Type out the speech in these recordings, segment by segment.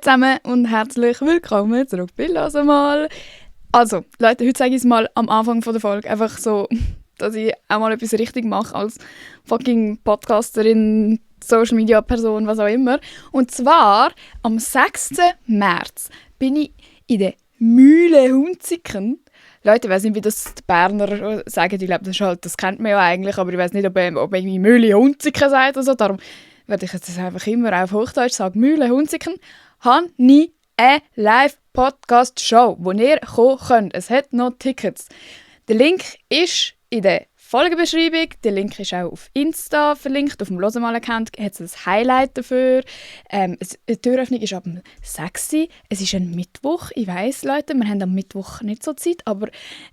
Zusammen und herzlich willkommen zurück bei «Hör mal». Also, Leute, heute sage ich es mal am Anfang der Folge, einfach so, dass ich auch mal etwas richtig mache als fucking Podcasterin, Social-Media-Person, was auch immer. Und zwar, am 6. März bin ich in der Mühle Hunziken. Leute, ich weiss nicht, wie das die Berner sagen. Ich glaube, das kennt man ja eigentlich, aber ich weiss nicht, ob irgendwie Mühle Hunziken sagt oder so. Darum werde ich jetzt einfach immer auf Hochdeutsch sagen, Mühle Hunziken. Habe ich eine Live-Podcast-Show, wo ihr kommen könnt. Es hat noch Tickets. Der Link ist in der Folgenbeschreibung. Der Link ist auch auf Insta verlinkt. Auf dem «Hör mal»-Account hat es ein Highlight dafür. Die Türöffnung ist ab 6 Uhr. Es ist ein Mittwoch. Ich weiss, Leute, wir haben am Mittwoch nicht so Zeit, aber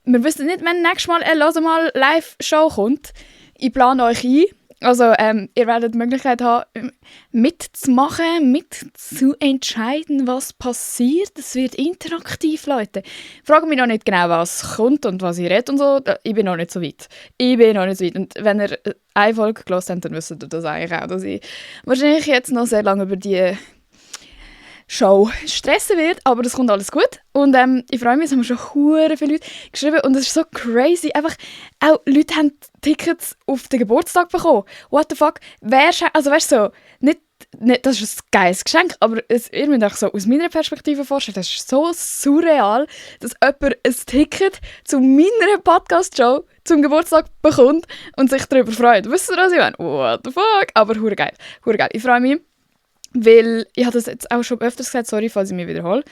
wir wissen nicht, wenn nächstes Mal eine «Hör mal» Live-Show kommt. Ich plane euch ein. Also, ihr werdet die Möglichkeit haben, mitzumachen, mitzuentscheiden, was passiert. Es wird interaktiv, Leute. Fragt mich noch nicht genau, was kommt und was ich rede und so. Ich bin noch nicht so weit. Und wenn ihr eine Folge gehört habt, dann wisst ihr das eigentlich auch, dass ich wahrscheinlich jetzt noch sehr lange über die Show stressen wird, aber das kommt alles gut. Und ich freue mich, es haben schon hure viele Leute geschrieben und es ist so crazy. Einfach, auch Leute haben Tickets auf den Geburtstag bekommen. What the fuck? Also weißt du, so, nicht, das ist ein geiles Geschenk, aber ihr müsst euch so aus meiner Perspektive vorstellen, das ist so surreal, dass jemand ein Ticket zu meiner Podcast-Show zum Geburtstag bekommt und sich darüber freut. Wisst ihr, was ich meine? What the fuck? Aber hure geil. Ich freue mich. Weil, ich habe das jetzt auch schon öfters gesagt, sorry, falls ich mich wiederhole,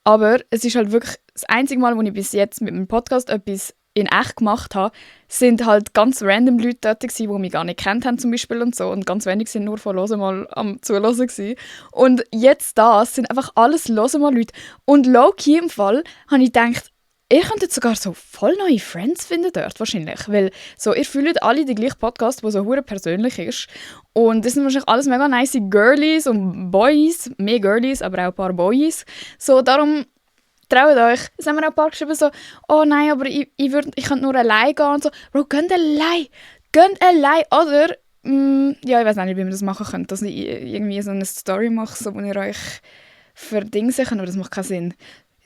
aber es ist halt wirklich das einzige Mal, wo ich bis jetzt mit meinem Podcast etwas in echt gemacht habe, sind halt ganz random Leute dort gewesen, die mich gar nicht kennt haben zum Beispiel und so, und ganz wenig sind nur von «Hör mal» am Zuhören gewesen. Und jetzt das sind einfach alles «Hör mal» Leute. Und low-key im Fall habe ich gedacht, ihr könntet sogar so voll neue Friends finden dort wahrscheinlich, weil so, ihr fühlt alle den gleichen Podcast, der so hure persönlich ist. Und das sind wahrscheinlich alles mega nice Girlies und Boys, mehr Girlies, aber auch ein paar Boys. So, darum traut euch. Es haben mir auch ein paar geschrieben so, oh nein, aber ich könnte nur allein gehen und so. Bro, geht allein. Oder, ja, ich weiß nicht, wie wir das machen können, dass ich irgendwie so eine Story mache, so, wo ihr euch verdingsen könnt, aber das macht keinen Sinn.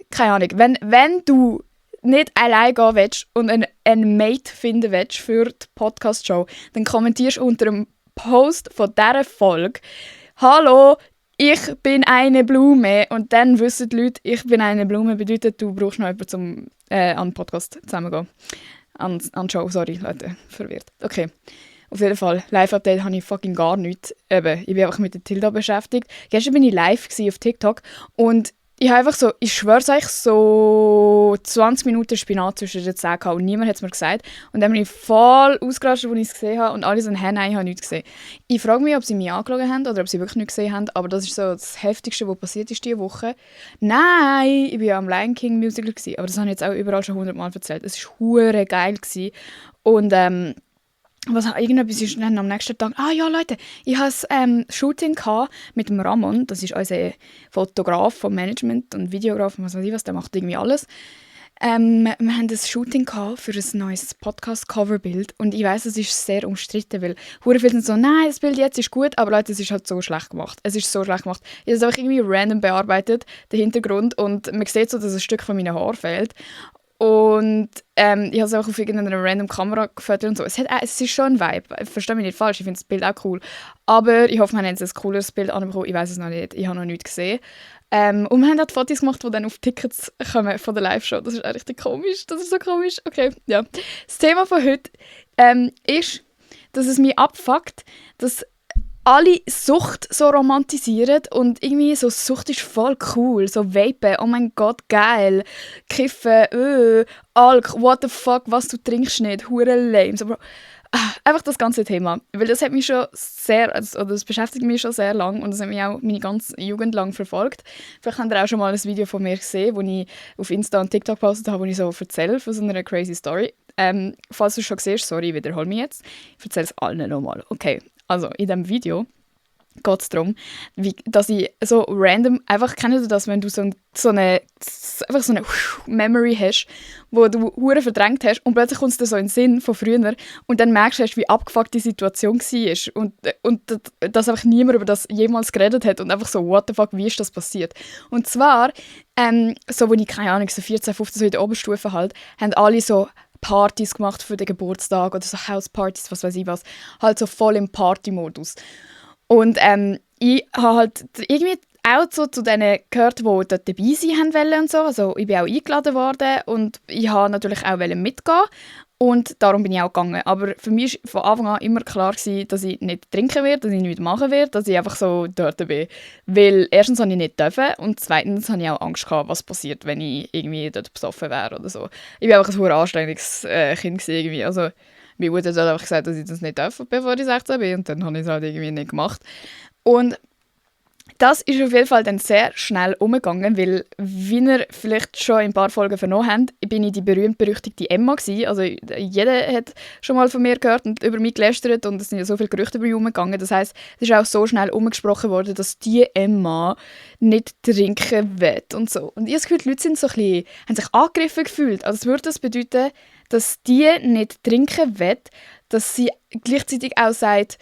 Keine Ahnung. Wenn du nicht allein gehen willst und einen Mate finden willst für die Podcast-Show, dann kommentierst du unter dem Post von dieser Folge «Hallo, ich bin eine Blume». Und dann wissen die Leute, ich bin eine Blume, bedeutet, du brauchst noch jemanden, um an den Podcast zusammenzugehen. An die Show, sorry, Leute, verwirrt. Okay, auf jeden Fall, Live-Update habe ich fucking gar nichts. Eben, ich bin einfach mit der Tilda beschäftigt. Gestern bin ich live auf TikTok und ich habe einfach so, ich schwöre euch, so 20 Minuten Spinat zwischen den Zähnen gehabt und niemand hat es mir gesagt. Und dann bin ich voll ausgerastet, als ich es gesehen habe und alle so, «Hä, nein, ich habe nichts gesehen». Ich frage mich, ob sie mich angeschaut haben oder ob sie wirklich nichts gesehen haben, aber das ist so das Heftigste, was passiert ist diese Woche. Nein, ich war ja am Lion King Musical gewesen, aber das habe ich jetzt auch überall schon 100 Mal erzählt. Es war hure geil gewesen. Und irgendetwas ist dann am nächsten Tag, ja Leute, ich hatte ein Shooting mit dem Ramon, das ist unser Fotograf vom Management und Videograf und was weiß ich was, der macht irgendwie alles. Wir haben ein Shooting für ein neues Podcast-Coverbild und ich weiss, es ist sehr umstritten, weil hure viele sind so, nein, das Bild jetzt ist gut, aber Leute, es ist halt so schlecht gemacht. Es ist so schlecht gemacht. Ich habe es einfach irgendwie random bearbeitet, den Hintergrund, und man sieht so, dass ein Stück von meinen Haaren fehlt. Und ich habe es auch auf irgendeiner random Kamera gefotografiert und so. Es ist schon ein Vibe. Verstehe mich nicht falsch, ich finde das Bild auch cool. Aber ich hoffe, wir haben jetzt ein cooleres Bild anbekommen. Ich weiß es noch nicht, ich habe noch nichts gesehen. Und wir haben auch Fotos gemacht, die dann auf Tickets kommen von der Live-Show. Das ist auch richtig komisch. Das ist so komisch. Okay, ja. Das Thema von heute ist, dass es mich abfuckt, dass alle Sucht so romantisieren und irgendwie so, Sucht ist voll cool, so Vapen, oh mein Gott, geil, Kiffen, Alk, what the fuck, was du trinkst nicht, hure lame, so, einfach das ganze Thema, weil das hat mich schon sehr, oder das beschäftigt mich schon sehr lang und das hat mich auch meine ganze Jugend lang verfolgt. Vielleicht habt ihr auch schon mal ein Video von mir gesehen, wo ich auf Insta und TikTok gepostet habe, wo ich so erzähle von so einer crazy Story. Falls du es schon siehst, sorry, ich wiederhole mich jetzt, ich erzähle es allen nochmal. Okay, also in diesem Video geht es darum, dass ich so random, einfach, kennst du das, wenn du einfach so eine Memory hast, wo du hure verdrängt hast und plötzlich kommt es dir so in den Sinn von früher und dann merkst du, wie abgefuckt die Situation war und dass einfach niemand über das jemals geredet hat und einfach so, what the fuck, wie ist das passiert? Und zwar, so, wo ich, keine Ahnung, so 14, 15, so in der Oberstufe halt, haben alle so Partys gemacht für den Geburtstag oder so Housepartys, was weiß ich was, halt so voll im Party-Modus. Und ich habe halt irgendwie auch so zu denen gehört, die dort dabei sein wollen und so. Also ich bin auch eingeladen worden und ich wollte natürlich auch mitgehen. Und darum bin ich auch gegangen. Aber für mich war von Anfang an immer klar gewesen, dass ich nicht trinken werde, dass ich nichts machen werde, dass ich einfach so dort bin. Weil erstens habe ich nicht dürfen und zweitens habe ich auch Angst gehabt, was passiert, wenn ich irgendwie dort besoffen wäre oder so. Ich war einfach ein sehr anstrengendes Kind gewesen, irgendwie. Also meine Mutter hat einfach gesagt, dass ich das nicht darf, bevor ich 16 bin. Und dann habe ich es halt irgendwie nicht gemacht. Und das ist auf jeden Fall dann sehr schnell umgegangen, weil, wie ihr vielleicht schon in ein paar Folgen vernommen habt, bin ich die berühmt-berüchtigte Emma gewesen. Also jeder hat schon mal von mir gehört und über mich gelästert und es sind ja so viele Gerüchte über mich umgegangen. Das heisst, es ist auch so schnell umgesprochen worden, dass die Emma nicht trinken will und so. Und ich habe das Gefühl, die Leute sind so ein bisschen, haben sich angegriffen gefühlt. Also würde das bedeuten, dass die nicht trinken will, dass sie gleichzeitig auch sagt,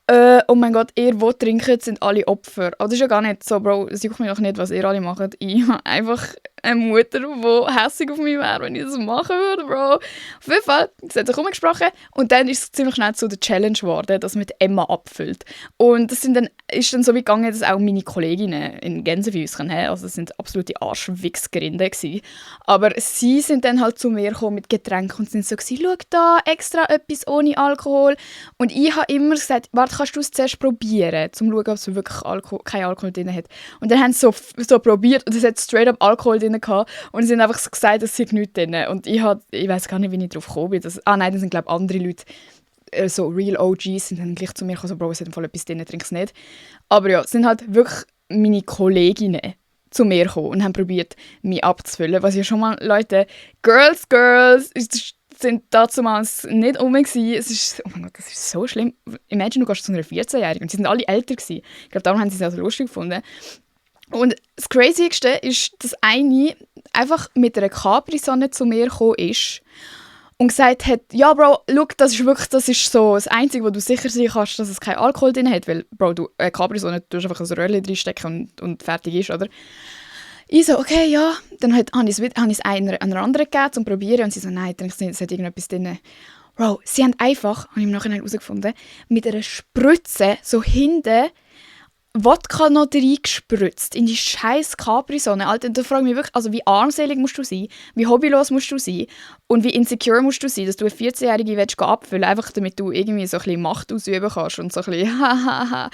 oh mein Gott, ihr, die trinken, sind alle Opfer. Aber das ist ja gar nicht so, Bro, es juckt mich doch nicht, was ihr alle macht. Ich habe einfach eine Mutter, die hässlich auf mich wäre, wenn ich das machen würde, Bro. Auf jeden Fall, es hat sich umgesprochen und dann ist es ziemlich schnell zu der Challenge geworden, dass man die Emma abfüllt. Und das ist dann so wie gegangen, dass auch meine Kolleginnen in Gänsefüßchen haben, also es sind absolute Arschwichsgerinden gewesen. Aber sie sind dann halt zu mir gekommen mit Getränken und sind so gewesen, schau da, extra etwas ohne Alkohol. Und ich habe immer gesagt, warte, kannst du es zuerst probieren, um zu schauen, ob es wirklich kein Alkohol drin hat. Und dann haben sie so probiert und es hat straight up Alkohol drin gehabt und sie haben einfach so gesagt, es sei nichts drin. Und ich weiß gar nicht, wie ich darauf gekommen bin. Nein, das sind glaube ich andere Leute, so real OGs, sind dann gleich zu mir gekommen, so, Bro, es hat voll etwas drin, trink's nicht. Aber ja, es sind halt wirklich meine Kolleginnen zu mir gekommen und haben probiert, mich abzufüllen. Was ja schon mal, Leute, Girls, sind damals nicht rum gewesen. Es ist, oh mein Gott, das ist so schlimm. Imagine, du gehst zu einer 14-Jährigen und sie sind alle älter gewesen. Ich glaube, darum haben sie es auch so lustig gefunden. Und das Crazyste ist, dass eine einfach mit einer Capri-Sonne zu mir gekommen ist und gesagt hat, ja Bro, schau, das ist so das Einzige, wo du sicher sein kannst, dass es keinen Alkohol drin hat, weil, Bro, du Capri-Sonne, du tust einfach ein Röhrchen reinstecken und fertig ist, oder? Ich so, okay, ja. Dann habe ich es einer anderen gegeben, zum Probieren. Und sie so, nein, es hat irgendetwas drin. Bro, sie haben einfach, habe ich im Nachhinein herausgefunden, mit einer Spritze so hinten Wodka noch reingespritzt in die scheiß Capri-Sonne. Alter, da frage ich mich wirklich, also wie armselig musst du sein, wie hobbylos musst du sein und wie insecure musst du sein, dass du eine 14-Jährige abfüllen willst, einfach damit du irgendwie so ein bisschen Macht ausüben kannst und so ein bisschen hahaha.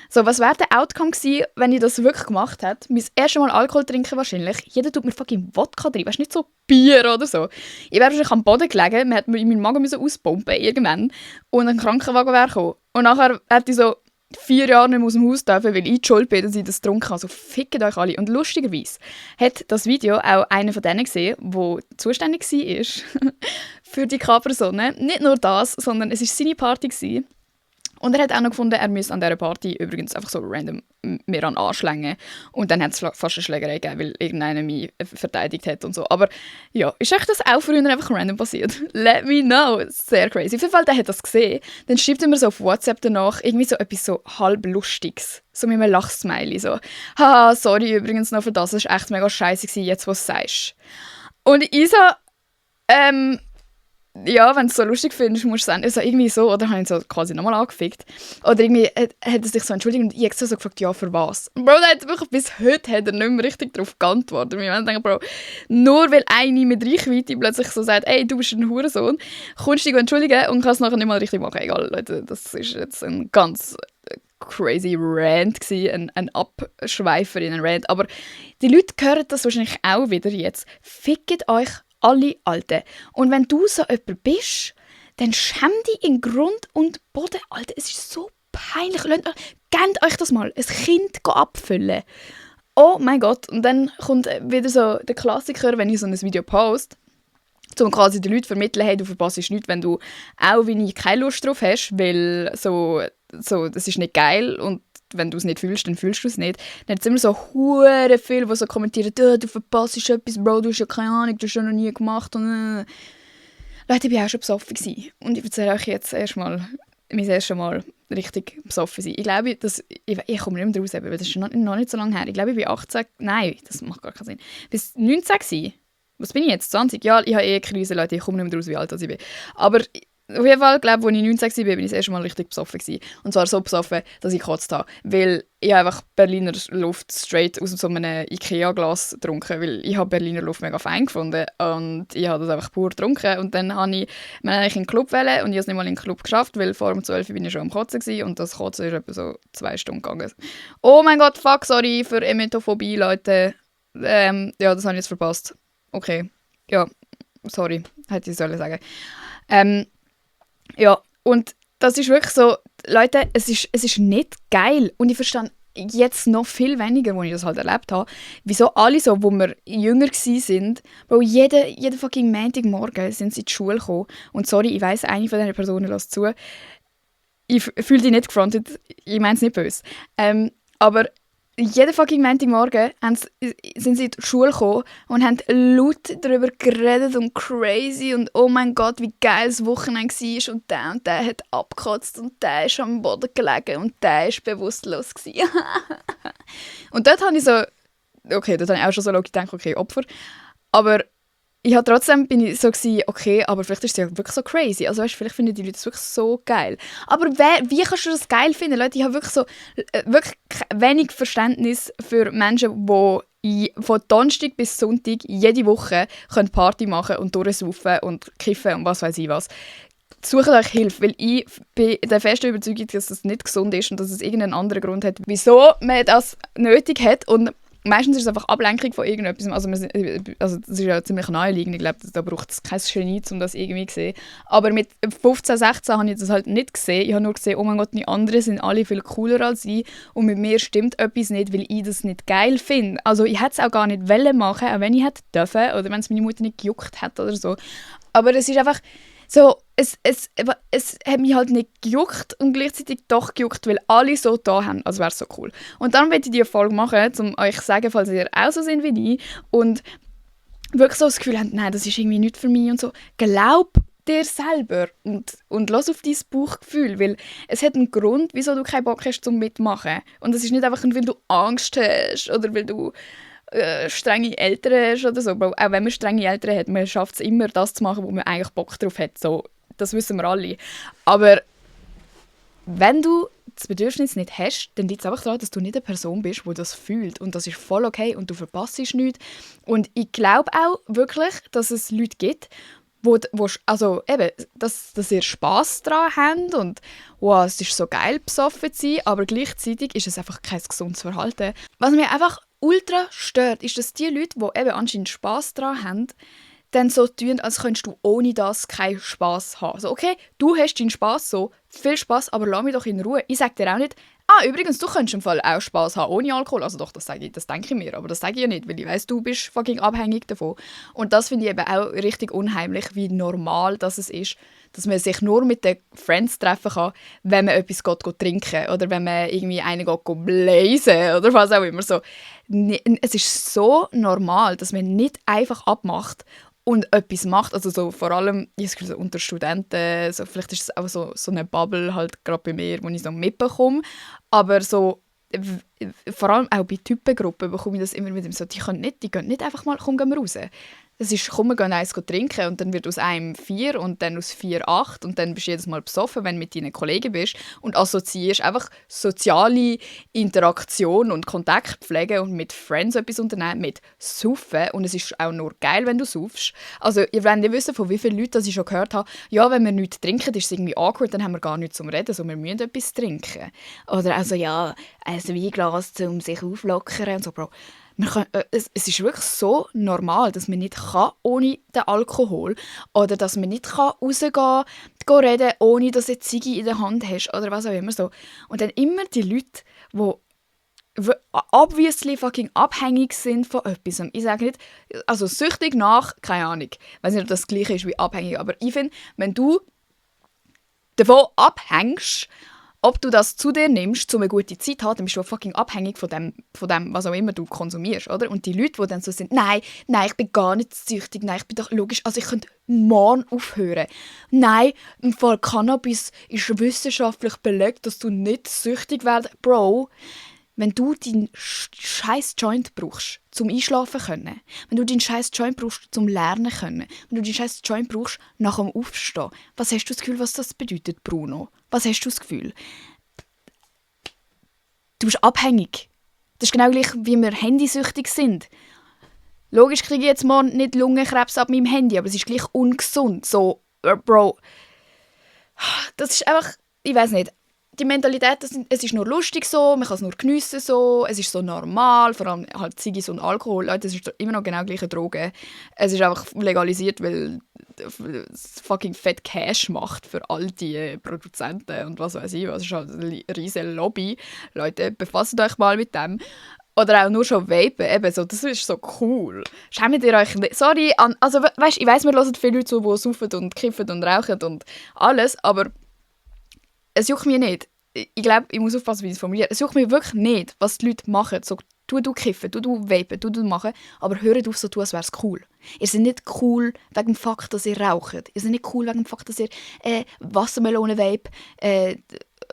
So, was wäre der Outcome gewesen, wenn ich das wirklich gemacht hätte? Mein erstes Mal Alkohol trinken wahrscheinlich. Jeder tut mir fucking Wodka drin, weißt du, nicht so Bier oder so. Ich wäre wahrscheinlich am Boden gelegen, man hätte mir meinen Magen auspumpen irgendwann und ein Krankenwagen wäre gekommen. Und nachher hätte ich so 4 Jahre nicht mehr aus dem Haus dürfen, weil ich die Schuld bin, dass ich das getrunken habe. Also fickt euch alle. Und lustigerweise hat das Video auch einer von denen gesehen, der zuständig war für die Capri-Sonne. Nicht nur das, sondern es war seine Party gewesen. Und er hat auch noch gefunden, er müsse an dieser Party übrigens einfach so random mir an anschlängen. Und dann hat es fast eine Schlägerei gegeben, weil irgendeiner mich verteidigt hat und so. Aber ja, ist euch das auch früher einfach random passiert? Let me know. Sehr crazy. Auf jeden Fall, der hat das gesehen. Dann schreibt er mir so auf WhatsApp danach irgendwie so etwas so halb Lustiges. So mit einem Lachsmiley. So, haha, sorry übrigens noch für das. Das war echt mega scheiße gewesen, jetzt was du sagst. Und ich so, ja, wenn du es so lustig findest, musst du es also irgendwie so, oder habe ich ihn so quasi nochmal angefickt. Oder irgendwie hat er sich so entschuldigt und ich extra so gefragt, ja, für was? Und Bro, der hat wirklich, bis heute hat er nicht mehr richtig darauf geantwortet. Und ich denke, Bro, nur weil eine mit Reichweite plötzlich so sagt, ey, du bist ein Hurensohn, kommst du dich entschuldigen und kannst es nachher nicht mal richtig machen. Egal, Leute, das ist jetzt ein ganz crazy Rant gewesen, ein Abschweifer in einen Rant. Aber die Leute hören das wahrscheinlich auch wieder jetzt. Fickt euch alle Alten. Und wenn du so jemand bist, dann schäm dich in Grund und Boden. Alter, es ist so peinlich. Gebt euch das mal, ein Kind abfüllen. Oh mein Gott. Und dann kommt wieder so der Klassiker, wenn ich so ein Video poste, um quasi den Leuten zu vermitteln, hey, du verpasst nichts, wenn du auch wie ich keine Lust drauf hast, weil so das ist nicht geil und wenn du es nicht fühlst, dann fühlst du es nicht. Dann hat es immer so hure viel, die so kommentieren, du verpasst etwas, Bro, du hast ja keine Ahnung, du hast ja noch nie gemacht. Und, Leute, ich war auch schon besoffen gewesen. Und ich erzähle euch jetzt erstmal mein erstes Mal richtig besoffen sein. Ich glaube, ich komme nicht mehr raus, weil das ist noch nicht so lange her. Ich glaube, ich war 18, nein, das macht gar keinen Sinn. Bis 19 gewesen. Was bin ich jetzt? 20? Ja, ich habe Krise, Leute, ich komme nicht mehr raus, wie alt ich bin. Aber auf jeden Fall, glaube ich, als ich 19 war, bin ich das erste Mal richtig besoffen gewesen. Und zwar so besoffen, dass ich gekotzt habe. Weil ich einfach Berliner Luft straight aus so einem Ikea-Glas getrunken, weil ich habe Berliner Luft mega fein gefunden. Und ich habe das einfach pur getrunken. Und dann habe ich eigentlich in den Club wollen und ich habe es nicht mal in den Club geschafft, weil vor um 12 Uhr bin ich schon am Kotzen gewesen und das Kotzen ist etwa so 2 Stunden gegangen. Oh mein Gott, fuck, sorry für Emetophobie, Leute. Ja, das habe ich jetzt verpasst. Okay, ja, sorry, hätte ich sollen sagen. Ja, und das ist wirklich so, Leute, es ist nicht geil. Und ich verstehe jetzt noch viel weniger, als ich das halt erlebt habe, wieso alle so, wo wir jünger waren, weil jeden fucking Montagmorgen sind sie in die Schule gekommen. Und sorry, ich weiss, eine von diesen Personen lässt zu. Ich fühle dich nicht gefrontet, ich meine es nicht böse. Aber jeden fucking Montagmorgen sind sie in die Schule gekommen und haben laut darüber geredet und crazy und oh mein Gott, wie geil das Wochenende war und der hat abgekotzt und der ist am Boden gelegen und der ist bewusstlos gewesen. Und dort habe ich so, okay, dort habe ich auch schon so gedacht, okay, Opfer. Aber trotzdem bin ich so gewesen, okay, aber vielleicht ist es ja wirklich so crazy. Also weißt, vielleicht finden die Leute das wirklich so geil. Aber wie kannst du das geil finden? Leute, ich habe wirklich so wirklich wenig Verständnis für Menschen, die von Donnerstag bis Sonntag jede Woche können Party machen und durchsaufen und kiffen und was weiß ich was. Sucht euch Hilfe, weil ich bin der festen Überzeugung, dass das nicht gesund ist und dass es irgendeinen anderen Grund hat, wieso man das nötig hat. Und meistens ist es einfach Ablenkung von irgendetwas. Also das ist ja ziemlich naheliegend. Ich glaube, da braucht es kein Genie, um das irgendwie zu sehen. Aber mit 15, 16 habe ich das halt nicht gesehen. Ich habe nur gesehen, oh mein Gott, die anderen sind alle viel cooler als ich. Und mit mir stimmt etwas nicht, weil ich das nicht geil finde. Also ich hätte es auch gar nicht wollen machen, auch wenn ich hätte dürfen. Oder wenn es meine Mutter nicht gejuckt hätte oder so. Aber es ist einfach so, es hat mich halt nicht gejuckt und gleichzeitig doch gejuckt, weil alle so da haben, als wäre es so cool. Und dann möchte ich diese Folge machen, um euch zu sagen, falls ihr auch so sind wie ich und wirklich so das Gefühl habt, nein, das ist irgendwie nicht für mich und so. Glaub dir selber und lass auf dein Bauchgefühl, weil es hat einen Grund, wieso du keinen Bock hast zum Mitmachen. Und das ist nicht einfach, weil du Angst hast oder weil du strenge Eltern hast oder so. Auch wenn man strenge Eltern hat, man schafft es immer, das zu machen, wo man eigentlich Bock drauf hat. So, das wissen wir alle. Aber wenn du das Bedürfnis nicht hast, dann liegt es einfach daran, dass du nicht eine Person bist, die das fühlt. Und das ist voll okay und du verpasst nichts. Und ich glaube auch wirklich, dass es Leute gibt, also eben, dass ihr Spass daran habt und wow, es ist so geil, besoffen zu sein, aber gleichzeitig ist es einfach kein gesundes Verhalten. Was mich einfach ultra stört, ist, dass die Leute, die eben anscheinend Spass daran haben, dann so tun, als könntest du ohne das keinen Spass haben. Also okay, du hast deinen Spass so, viel Spass, aber lass mich doch in Ruhe. Ich sage dir auch nicht, übrigens, du könntest im Fall auch Spass haben ohne Alkohol. Also doch, das denke ich mir, aber das sage ich ja nicht, weil ich weiss, du bist fucking abhängig davon. Und das finde ich eben auch richtig unheimlich, wie normal das ist, dass man sich nur mit den Friends treffen kann, wenn man etwas geht trinken oder wenn man irgendwie einen geht blazen oder was auch immer. So. Es ist so normal, dass man nicht einfach abmacht und etwas macht, also so vor allem ich das Gefühl, so unter Studenten, so, vielleicht ist es auch so eine Bubble halt gerade bei mir, wo ich so mitbekomme, aber so vor allem auch bei Typengruppen bekomme ich das immer wieder so, die gehen nicht einfach mal, komm, gehen wir raus. Es ist, komm, wir gehen eins trinken und dann wird aus einem 4 und dann aus 4 8 und dann bist du jedes Mal besoffen, wenn du mit deinen Kollegen bist und assoziierst einfach soziale Interaktion und Kontakt pflegen und mit Friends etwas unternehmen, mit Saufen und es ist auch nur geil, wenn du saufst. Also ihr wollt nicht wissen, von wie vielen Leuten das ich schon gehört habe, ja, wenn wir nichts trinken, ist es irgendwie awkward, dann haben wir gar nichts zum Reden, also wir müssen etwas trinken. Oder also ja, ein Weinglas, um sich auflockern und so, Bro. Es ist wirklich so normal, dass man nicht ohne den Alkohol oder dass man nicht rausgehen kann, reden, ohne dass du eine Ziege in der Hand hast oder was auch immer so. Und dann immer die Leute, die obviously fucking abhängig sind von etwas. Ich sage nicht, also süchtig nach, keine Ahnung. Ich weiß nicht, ob das gleiche ist wie abhängig, aber ich finde, wenn du davon abhängst ob du das zu dir nimmst, um eine gute Zeit zu haben, dann bist du fucking abhängig von dem, was auch immer du konsumierst, oder? Und die Leute, die dann so sind, nein, ich bin gar nicht süchtig, nein, ich bin doch logisch, also ich könnte morgen aufhören. Nein, im Fall Cannabis ist wissenschaftlich belegt, dass du nicht süchtig wirst. Bro, wenn du deinen scheiß Joint brauchst, zum Einschlafen können, wenn du deinen scheiß Joint brauchst, zum Lernen können, wenn du deinen scheiß Joint brauchst, nach dem Aufstehen, was hast du das Gefühl, was das bedeutet, Bruno? Was hast du das Gefühl? Du bist abhängig. Das ist genau gleich, wie wir handysüchtig sind. Logisch kriege ich jetzt morgen nicht Lungenkrebs ab meinem Handy, aber es ist gleich ungesund. So, Bro, das ist einfach, ich weiß nicht, die Mentalität, es ist nur lustig so, man kann es nur geniessen so, es ist so normal, vor allem halt Ziggis und Alkohol, Leute, es ist immer noch genau gleiche Droge. Es ist einfach legalisiert, weil es fucking fett Cash macht für all die Produzenten und was weiß ich, es ist halt eine riesige Lobby. Leute, befasst euch mal mit dem. Oder auch nur schon vapen, eben so, das ist so cool. Schämt ihr euch nicht? Sorry, also weißt, ich weiss, wir hören viele Leute zu, die saufen und kiffen und rauchen und alles, aber es juckt mich nicht. Ich glaube, ich muss aufpassen, wie ich es formuliere. Es juckt mich wirklich nicht, was die Leute machen. So, du kiffen, du vapen, du machen, aber hört auf so tun, als wäre es cool. Ihr seid nicht cool wegen dem Fakt, dass ihr raucht. Ihr seid nicht cool wegen dem Fakt, dass ihr Wassermelone-Vape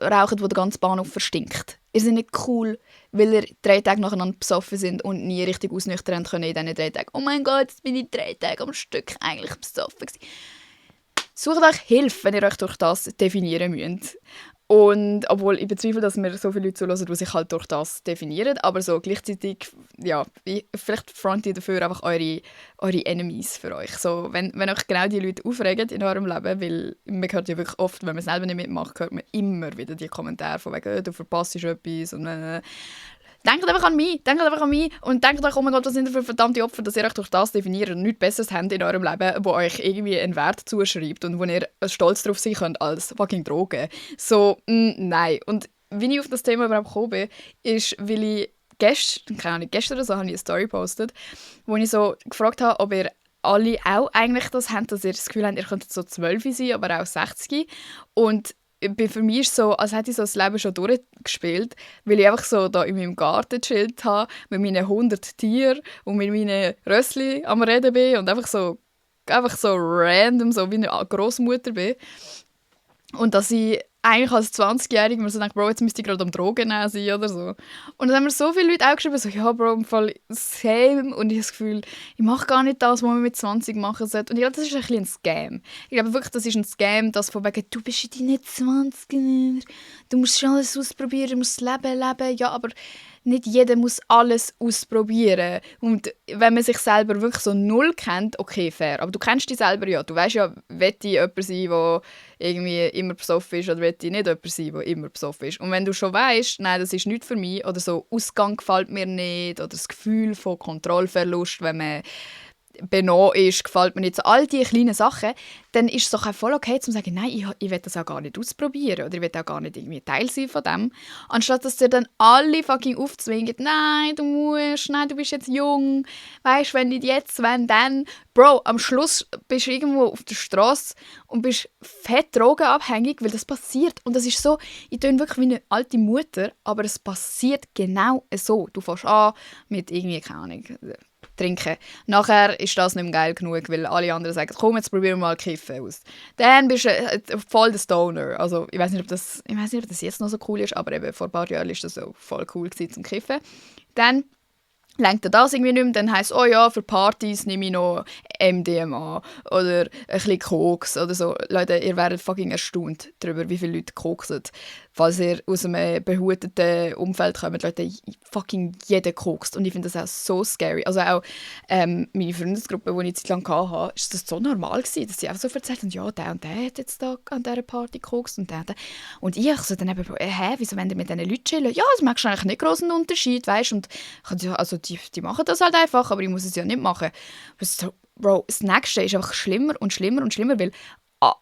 raucht, wo der ganze Bahnhof verstinkt. Ihr seid nicht cool, weil ihr 3 Tage nacheinander besoffen sind und nie richtig ausnüchtern können in diesen 3 Tagen. Oh mein Gott, jetzt bin ich 3 Tage am Stück eigentlich besoffen gewesen. Sucht euch Hilfe, wenn ihr euch durch das definieren müsst. Und obwohl ich bezweifle, dass mir so viele Leute zuhören, die sich halt durch das definieren, aber so gleichzeitig, ja, vielleicht frontet ihr dafür einfach eure Enemies für euch. So, wenn euch genau die Leute aufregen in eurem Leben, weil man hört ja wirklich oft, wenn man selber nicht mitmacht, hört man immer wieder die Kommentare von wegen, du verpasst etwas und denkt einfach an mich und denkt euch, oh mein Gott, was sind das für verdammte Opfer, dass ihr euch durch das definiert und nichts Besseres habt in eurem Leben, wo euch irgendwie einen Wert zuschreibt und wo ihr stolz darauf sein könnt als fucking Drogen. So, nein. Und wie ich auf das Thema überhaupt gekommen bin, ist, weil ich gestern oder so, habe ich eine Story gepostet, wo ich so gefragt habe, ob ihr alle auch eigentlich das habt, dass ihr das Gefühl habt, ihr könntet so 12 sein, aber auch 60. Und für mich ist es so, als hätte ich so das Leben schon durchgespielt, weil ich einfach so da in meinem Garten gechillt habe, mit meinen 100 Tieren und mit meinen Rössli am Reden bin und einfach so random, so wie eine Großmutter bin. Und dass ich eigentlich als 20-Jährige mir so denke, Bro, jetzt müsste ich gerade am Drogen nehmen sein oder so. Und dann haben mir so viele Leute auch geschrieben, so, ja, Bro, im Fall same. Und ich habe das Gefühl, ich mache gar nicht das, was man mit 20 machen sollte. Und ich glaube, das ist ein bisschen ein Scam. Ich glaube wirklich, das ist ein Scam, das von wegen, du bist in deinen 20ern, du musst schon alles ausprobieren, du musst das Leben leben. Ja, aber nicht jeder muss alles ausprobieren. Und wenn man sich selber wirklich so null kennt, okay, fair. Aber du kennst dich selber ja. Du weißt ja, will ich jemand sein, der irgendwie immer besoffen ist, oder will ich nicht jemand sein, der immer besoffen ist. Und wenn du schon weißt, nein, das ist nichts für mich, oder so Ausgang gefällt mir nicht, oder das Gefühl von Kontrollverlust, wenn man benommen ist, gefällt mir nicht, so all diese kleinen Sachen, dann ist es doch auch voll okay, zu sagen, nein, ich will das auch gar nicht ausprobieren oder ich will auch gar nicht irgendwie Teil sein von dem. Anstatt dass ihr dann alle fucking aufzwingen, nein, du musst, nein, du bist jetzt jung, weißt, wenn nicht jetzt, wenn dann. Bro, am Schluss bist du irgendwo auf der Straße und bist fett drogenabhängig, weil das passiert. Und das ist so, ich töne wirklich wie eine alte Mutter, aber es passiert genau so. Du fängst an mit irgendwie, keine Ahnung, trinken. Nachher ist das nicht mehr geil genug, weil alle anderen sagen, komm, jetzt probieren wir mal Kiffen aus. Dann bist du voll der Stoner. Also, ich weiß nicht, ob das jetzt noch so cool ist, aber eben vor ein paar Jahren war das so voll cool zum Kiffen. Dann lenkt das irgendwie nicht mehr, dann heisst es, oh ja, für Partys nehme ich noch MDMA oder ein bisschen Koks oder so. Leute, ihr werdet fucking erstaunt darüber, wie viele Leute koksen. Falls ihr aus einem behuteten Umfeld kommt, Leute, fucking jeder kokst. Und ich finde das auch so scary. Also auch meine Freundesgruppe, die ich eine Zeit lang hatte, ist das so normal gewesen, dass sie einfach so erzählt haben, ja, der und der hat jetzt da an dieser Party gekokst und der. Und ich so dann eben, wieso wollen ihr mit diesen Leuten chillen? Ja, das merkst du eigentlich nicht grossen Unterschied, weißt? Und also die machen das halt einfach, aber ich muss es ja nicht machen. So, Bro, das Nächste ist einfach schlimmer und schlimmer und schlimmer, weil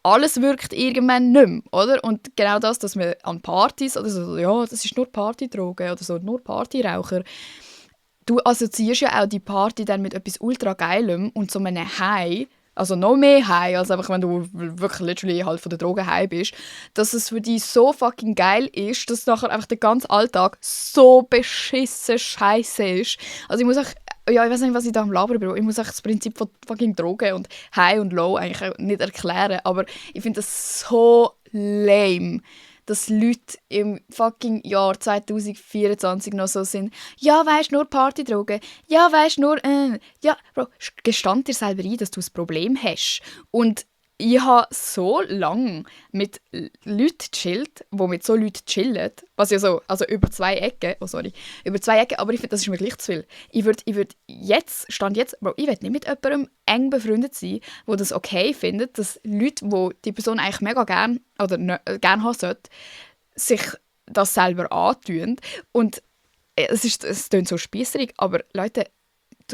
alles wirkt irgendwann nicht mehr, oder? Und genau das, dass man an Partys oder so, ja, das ist nur Partydroge oder so, nur Partyraucher. Du assoziierst ja auch die Party dann mit etwas ultra Geilem und so einem High, also noch mehr high, als einfach wenn du wirklich literally halt von der Droge high bist, dass es für dich so fucking geil ist, dass nachher einfach der ganze Alltag so beschissen scheiße ist. Also ich muss auch, ja, ich weiß nicht, was ich da am Labern bin, ich muss auch das Prinzip von fucking Drogen und High und Low eigentlich auch nicht erklären, aber ich finde das so lame, dass Leute im fucking Jahr 2024 noch so sind. Ja, weisst nur Partydrogen. Ja, weisst nur, ja, Bro, gestand dir selber ein, dass du ein Problem hast. Und ich habe so lange mit Leuten gechillt, die mit so Leuten chillen, was ja so, also über 2 Ecken, über 2 Ecken, aber ich finde, das ist mir gleich zu viel. Ich würde jetzt, Bro, ich will nicht mit jemandem eng befreundet sein, der das okay findet, dass Leute, die die Person eigentlich mega gerne oder gerne haben sollte, sich das selber antun. Und es klingt so spiesserig, aber Leute,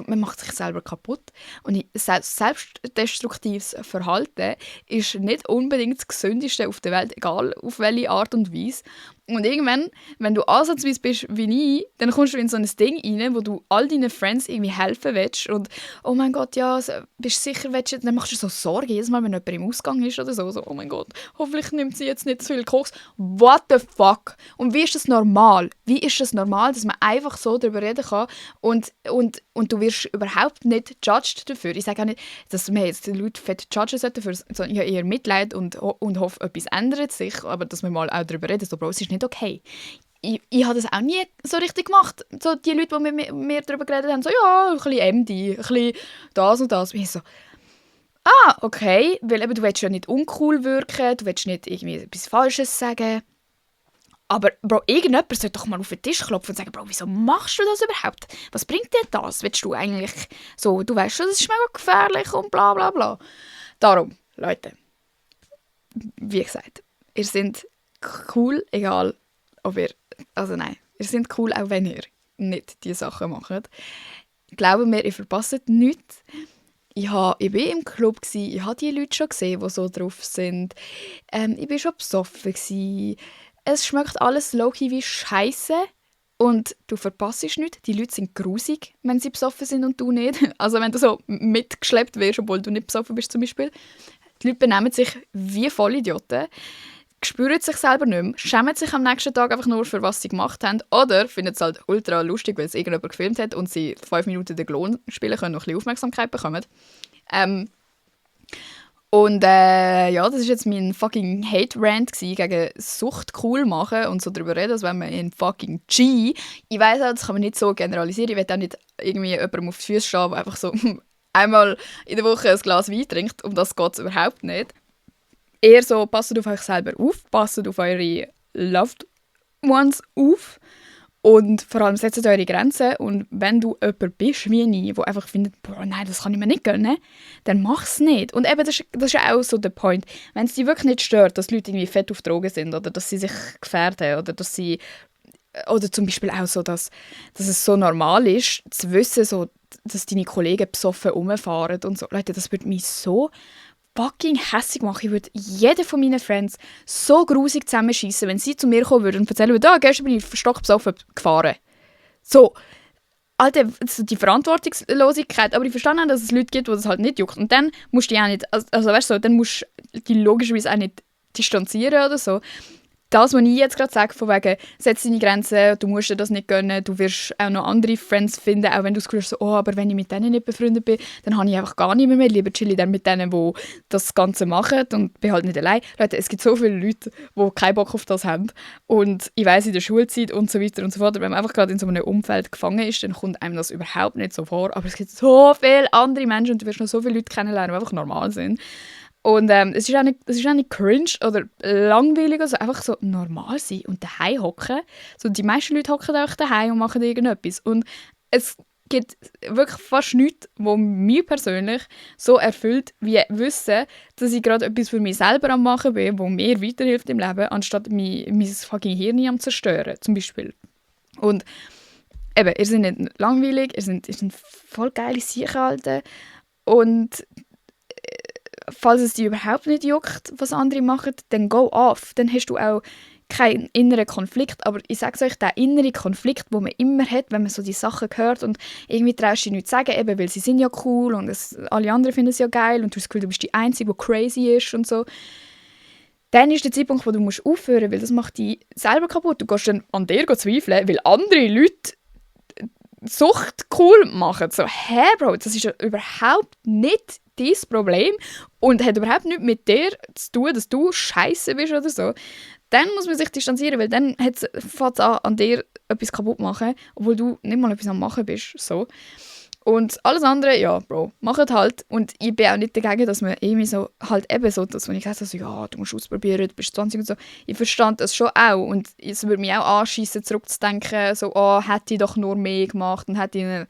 man macht sich selber kaputt. Und selbstdestruktives Verhalten ist nicht unbedingt das Gesündeste auf der Welt, egal auf welche Art und Weise. Und irgendwann, wenn du ansatzweise bist wie ich, dann kommst du in so ein Ding rein, wo du all deinen Friends irgendwie helfen willst und «Oh mein Gott, ja, bist du sicher, willst du...» Dann machst du so Sorge, jedes Mal, wenn jemand im Ausgang ist oder so, «Oh mein Gott, hoffentlich nimmt sie jetzt nicht zu viel Koks.» What the fuck? Und wie ist das normal? Wie ist das normal, dass man einfach so darüber reden kann und du wirst überhaupt nicht judged dafür? Ich sage auch nicht, dass man jetzt die Leute fett judgen sollte dafür, sondern ich habe eher Mitleid und hoffe, etwas ändert sich, aber dass wir mal auch darüber reden, so, Bro, es ist nicht okay. Ich habe das auch nie so richtig gemacht. So die Leute, die mit mir darüber geredet haben, so ja, ein bisschen MD, ein bisschen das und das. Und ich so, okay, weil eben, du willst ja nicht uncool wirken, du willst nicht irgendwie etwas Falsches sagen. Aber Bro, irgendjemand sollte doch mal auf den Tisch klopfen und sagen, Bro, wieso machst du das überhaupt? Was bringt dir das? Willst du eigentlich so, du weißt schon, das ist mega gefährlich und bla bla bla. Darum, Leute, wie gesagt, ihr seid cool, egal ob ihr, also nein, ihr seid cool, auch wenn ihr nicht diese Sachen macht. Glaubt mir, ihr verpasst nichts. Ich war im Club, ich habe die Leute schon gesehen, die so drauf sind. Ich war schon besoffen. Es schmeckt alles low-key wie Scheiße und du verpasst nichts. Die Leute sind grusig, wenn sie besoffen sind und du nicht. Also wenn du so mitgeschleppt wirst, obwohl du nicht besoffen bist zum Beispiel. Die Leute benehmen sich wie Vollidioten, spüren sich selber nicht mehr, schämen sich am nächsten Tag einfach nur für was sie gemacht haben oder finden es halt ultra lustig, weil es irgendjemand gefilmt hat und sie 5 Minuten den Klon spielen können und ein bisschen Aufmerksamkeit bekommen. Ja, das war jetzt mein fucking Hate-Rant gegen Sucht cool machen und so darüber reden, als wenn man in fucking G. Ich weiss auch, das kann man nicht so generalisieren. Ich will auch nicht irgendwie jemandem auf die Füße stehen, der einfach so einmal in der Woche ein Glas Wein trinkt. Um das geht es überhaupt nicht. Eher so, passt auf euch selber auf, passt auf eure Loved Ones auf und vor allem setzt eure Grenzen. Und wenn du jemand bist wie ich, der einfach findet, boah, nein, das kann ich mir nicht gönnen, dann mach es nicht. Und eben, das ist ja auch so der Point. Wenn es dich wirklich nicht stört, dass Leute irgendwie fett auf Drogen sind oder dass sie sich gefährden oder dass sie, oder zum Beispiel auch so, dass es so normal ist, zu wissen, so, dass deine Kollegen besoffen rumfahren und so. Leute, das würde mich so fucking hässig machen. Ich würde jeden von meinen Friends so grusig zusammenschießen, wenn sie zu mir kommen würden und erzählen würden, gestern bin ich stockbesoffen gefahren. So, Alter, die Verantwortungslosigkeit. Aber ich verstehe auch, dass es Leute gibt, die das halt nicht juckt. Und dann musst du dich auch nicht, also weißt du, dann musst du dich logischerweise auch nicht distanzieren oder so. Das, was ich jetzt gerade sage, von wegen, setz deine Grenzen, du musst dir das nicht gönnen, du wirst auch noch andere Friends finden, auch wenn du das Gefühl hast, so, oh, aber wenn ich mit denen nicht befreundet bin, dann habe ich einfach gar nicht mehr. Lieber chill ich dann mit denen, die das Ganze machen und bin halt nicht allein. Leute, es gibt so viele Leute, die keinen Bock auf das haben. Und ich weiss, in der Schulzeit und so weiter und so fort, wenn man einfach gerade in so einem Umfeld gefangen ist, dann kommt einem das überhaupt nicht so vor. Aber es gibt so viele andere Menschen und du wirst noch so viele Leute kennenlernen, die einfach normal sind. Und es ist auch nicht cringe oder langweilig, also einfach so normal sein und daheim hocken. So, die meisten Leute hocken auch daheim und machen irgendetwas. Und es gibt wirklich fast nichts, was mich persönlich so erfüllt, wie wissen, dass ich gerade etwas für mich selber am machen bin, das mir weiterhilft im Leben, anstatt mein fucking Hirn am zerstören, zum Beispiel. Und eben, ihr seid nicht langweilig, ihr seid voll geile Sachen. Und falls es dich überhaupt nicht juckt, was andere machen, dann go off. Dann hast du auch keinen inneren Konflikt, aber ich sage euch, der innere Konflikt, den man immer hat, wenn man so die Sachen hört und irgendwie traust du nichts sagen, eben, weil sie sind ja cool und alle anderen finden es ja geil und du hast das Gefühl, du bist die Einzige, die crazy ist und so. Dann ist der Zeitpunkt, wo du aufhören musst, weil das macht dich selber kaputt. Du gehst dann an dir zweifeln, weil andere Leute Sucht cool machen. So, hä, Bro, das ist ja überhaupt nicht dein Problem und hat überhaupt nichts mit dir zu tun, dass du scheiße bist oder so. Dann muss man sich distanzieren, weil dann fängt es an dir etwas kaputt machen, obwohl du nicht mal etwas am Machen bist. So. Und alles andere, ja, Bro, macht halt. Und ich bin auch nicht dagegen, dass man irgendwie so, halt eben so, dass wenn ich gesagt habe, so, ja, du musst ausprobieren, du bist 20 und so. Ich verstand das schon auch. Und es würde mich auch anschiessen, zurückzudenken, so, hätte ich doch nur mehr gemacht und hätte ich...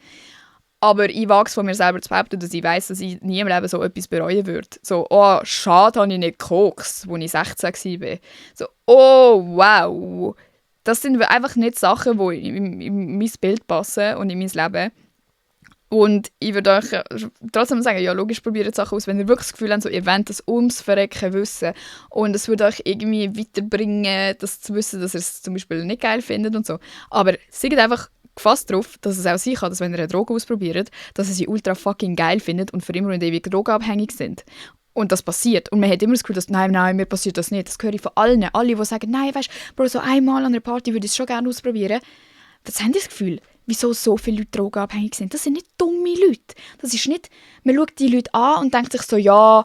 Aber ich wage es von mir selber zu behaupten, dass ich weiss, dass ich nie im Leben so etwas bereuen würde. So, schade, habe ich nicht gekokst, als ich 16 war. So, wow. Das sind einfach nicht Sachen, die in mein Bild passen und in mein Leben. Und ich würde euch trotzdem sagen, ja, logisch, probiert Sachen aus, wenn ihr wirklich das Gefühl habt, so, ihr wollt das ums Verrecken wissen und es würde euch irgendwie weiterbringen, das zu wissen, dass ihr es zum Beispiel nicht geil findet und so. Aber seid einfach gefasst darauf, dass es auch sein kann, dass wenn ihr eine Droge ausprobiert, dass ihr sie ultra fucking geil findet und für immer und ewig drogenabhängig sind. Und das passiert. Und man hat immer das Gefühl, dass nein, mir passiert das nicht. Das höre ich von allen. Alle, die sagen, nein, weißt du, Bro, so einmal an einer Party würde ich es schon gerne ausprobieren. Das haben die das Gefühl, wieso so viele Leute drogenabhängig sind. Das sind nicht dumme Leute. Das ist nicht, man schaut die Leute an und denkt sich so, ja,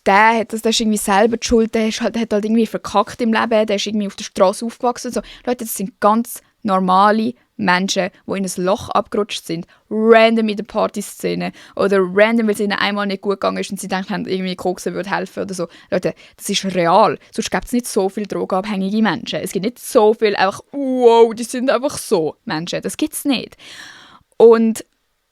der ist irgendwie selber die Schuld, der hat halt irgendwie verkackt im Leben, der ist irgendwie auf der Straße aufgewachsen. So. Leute, das sind ganz normale Menschen, die in ein Loch abgerutscht sind, random in der Partyszene oder random, weil es ihnen einmal nicht gut gegangen ist und sie denken, irgendwie Koksen würde helfen oder so. Leute, das ist real. Sonst gibt es nicht so viele drogenabhängige Menschen. Es gibt nicht so viele einfach, wow, die sind einfach so Menschen. Das gibt es nicht. Und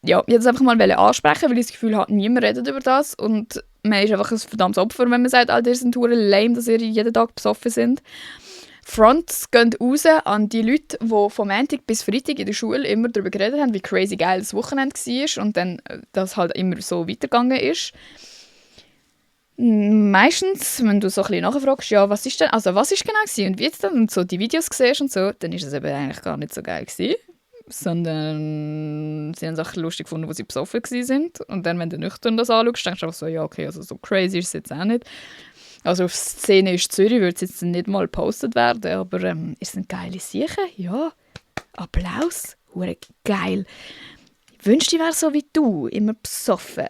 ja, ich wollte das einfach mal ansprechen, weil ich das Gefühl habe, niemand redet über das und man ist einfach ein verdammtes Opfer, wenn man sagt, all die sind verdammt lame, dass ihr jeden Tag besoffen sind. Fronts gehen raus an die Leute, die vom Montag bis Freitag in der Schule immer darüber geredet haben, wie crazy geil das Wochenende war und dann das halt immer so weitergegangen ist. Meistens, wenn du so ein bisschen nachfragst, ja, was ist genau gewesen und wie jetzt dann und so die Videos siehst und so, dann ist es eben eigentlich gar nicht so geil gewesen, sondern sie haben es auch lustig gefunden, wo sie besoffen sind und dann, wenn du nüchtern das anschaust, denkst du einfach so, ja, okay, also so crazy ist es jetzt auch nicht. Also auf Szene ist Zürich, würde es jetzt nicht mal gepostet werden, aber ist eine geile Sache, ja. Applaus, hure geil. Ich wünschte, ich wäre so wie du, immer besoffen.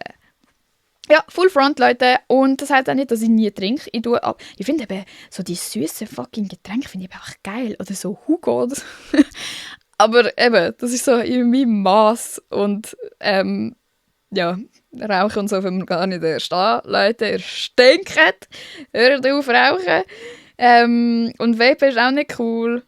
Ja, Full Front, Leute. Und das heißt auch nicht, dass ich nie trinke. Ich finde eben, so die süßen fucking Getränke finde ich einfach geil. Oder so Hugo. Aber eben, das ist so in meinem Maß. Und ja, Rauchen und so wenn man gar nicht stehen. Leute, ihr stinkt. Hört auf rauchen. Und Vape ist auch nicht cool.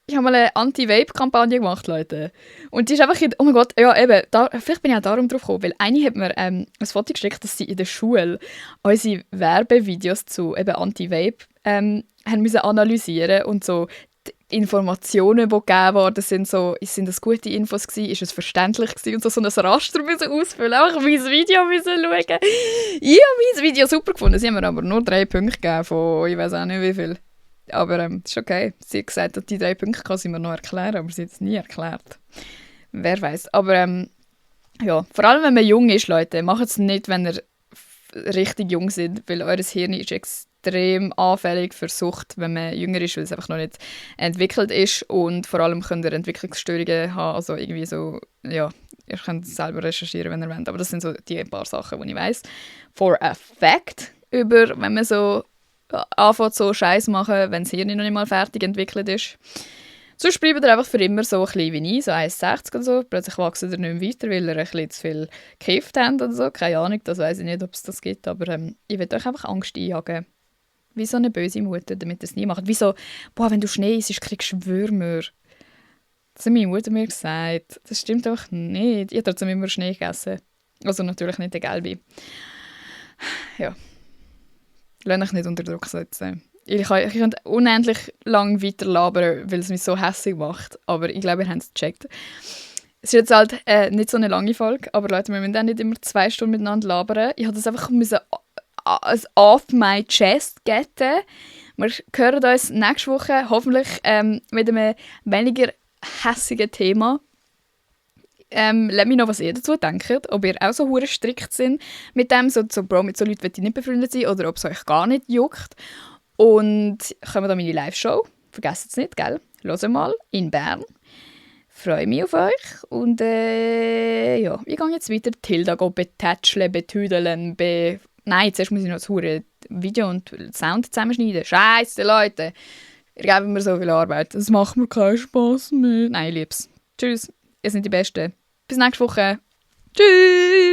Ich habe mal eine Anti-Vape-Kampagne gemacht, Leute. Und die ist einfach, oh mein Gott, ja eben, vielleicht bin ich auch darum drauf gekommen, weil eine hat mir ein Foto geschickt, dass sie in der Schule unsere Werbevideos zu eben Anti-Vape haben müssen analysieren und so die Informationen, die gegeben worden sind, sind das gute Infos gewesen, ist es verständlich gewesen und so ein Raster müssen ausfüllen, auch mein Video müssen schauen. Ich habe mein Video super gefunden, sie haben mir aber nur 3 Punkte gegeben von, ich weiß auch nicht wie viel. Aber ist okay. Sie hat gesagt, dass die 3 Punkte kann sie mir noch erklären, aber sie hat es nie erklärt. Wer weiß. Aber ja, vor allem wenn man jung ist, Leute, macht es nicht, wenn ihr richtig jung seid, weil eures Hirn ist extrem anfällig für Sucht, wenn man jünger ist, weil es einfach noch nicht entwickelt ist und vor allem könnt ihr Entwicklungsstörungen haben, also irgendwie so, ja, ihr könnt es selber recherchieren, wenn ihr wollt, aber das sind so die paar Sachen, die ich weiss. For a fact, über, wenn man so anfängt so Scheiß machen, wenn das Hirn noch nicht mal fertig entwickelt ist. Sonst bleibt er einfach für immer so klein wie ich, so 1,60 oder so. Plötzlich wachsen er nicht mehr weiter, weil er ein bisschen zu viel gekifft hat oder so. Keine Ahnung, das weiss ich nicht, ob es das gibt. Aber ich will euch einfach Angst einjagen. Wie so eine böse Mutter, damit ihr es nie macht. Wie so, wenn du Schnee isst, kriegst du Würmer. Das hat meine Mutter mir gesagt. Das stimmt einfach nicht. Ich habe trotzdem immer Schnee gegessen. Also natürlich nicht der gelbe. Ja. Lasst euch nicht unter Druck setzen. Ich könnte unendlich lang weiter labern, weil es mich so hässlich macht. Aber ich glaube, ihr habt es gecheckt. Es ist jetzt halt nicht so eine lange Folge, aber Leute, wir müssen auch nicht immer 2 Stunden miteinander labern. Ich musste das einfach off my chest getten. Wir hören uns nächste Woche hoffentlich mit einem weniger hässigen Thema. Lasst mich noch, was ihr dazu denkt, ob ihr auch so hure strikt sind mit dem, so Bro, mit so Leuten will ich nicht befreundet sein oder ob es euch gar nicht juckt. Und kommen da meine Live-Show, vergesst es nicht, gell? Hört mal, in Bern. Freue mich auf euch und ja, ich gehe jetzt weiter Tilda betätscheln, betüdeln, Nein, zuerst muss ich noch das hure Video und Sound zusammenschneiden. Scheisse, Leute! Ihr gebt mir so viel Arbeit. Das macht mir keinen Spass mehr. Nein, ich lieb's. Tschüss, ihr seid die Besten. Bis nächste Woche. Tschüss!